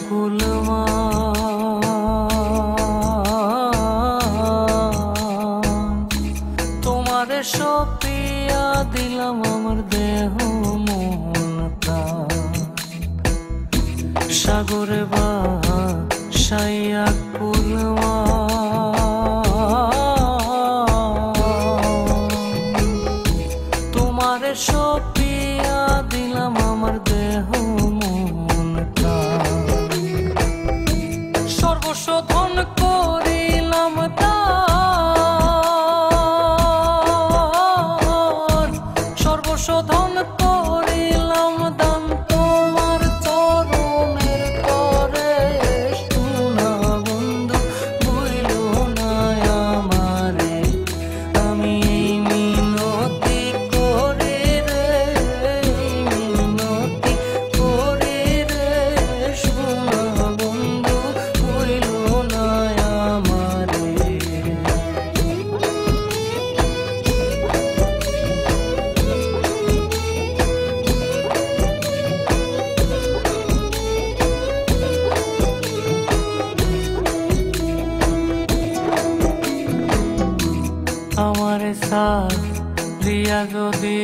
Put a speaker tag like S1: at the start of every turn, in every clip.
S1: কুলমা তোমারে সপিয়া দিলাম আমার দেহ মন প্রাণ সাগরে বা সাইয়া কুলমা তোমারে সপিয়া দিলাম আমার দেহ মন প্রাণ সর্বস্ব ধন করিলাম দান সর্বস্ব ধন করিলাম দান তোমার চরণের করে শোনা বন্ধু ভুইলো না আমারে আমি মিনতি করি রে মিনতি করি রে শোনা বন্ধু ভুইলো না আমারে আমারে সাথ দিয়া যদি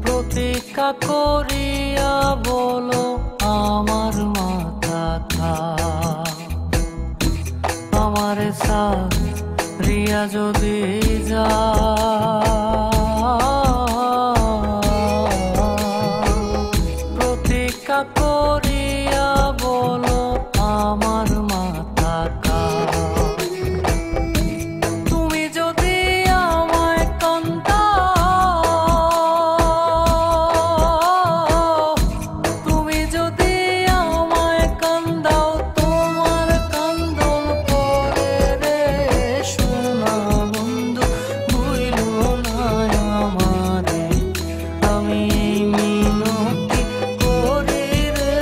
S1: প্রতীক্ষা করিয়া বলো আমার মাথা খা আমারে সাথ রিয়া যদি প্রতীক্ষা করিয়া বলো আমার মাথা কা তুমি যদি আমায় কান্দাও তুমি যদি আমায় কান্দাও তোমার কান্দন করে রে শোনা বন্ধু ভুইলো না আমারে আমি মিনতি করি রে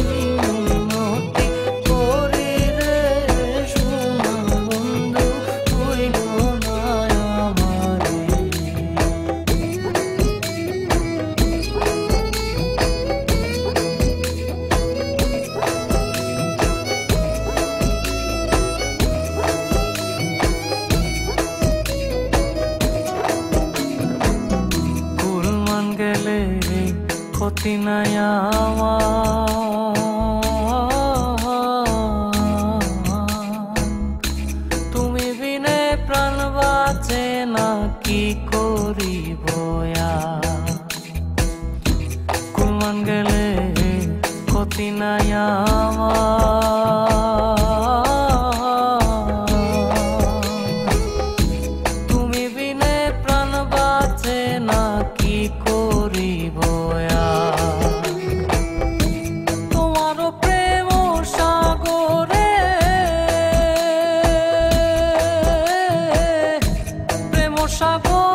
S1: মিনতি করি রে শোনা বন্ধু ভুইলো না আমারে কুলমান গেলে ক্ষতি নাই আমার তুমি বিনে প্রাণ বাঁচে না কি করিব কুলমান গেলে ক্ষতি নাই আমার তুমি বিনে প্রাণ বাঁচে না কি করিব তোমার প্রেম সাগরে প্রেম সাগর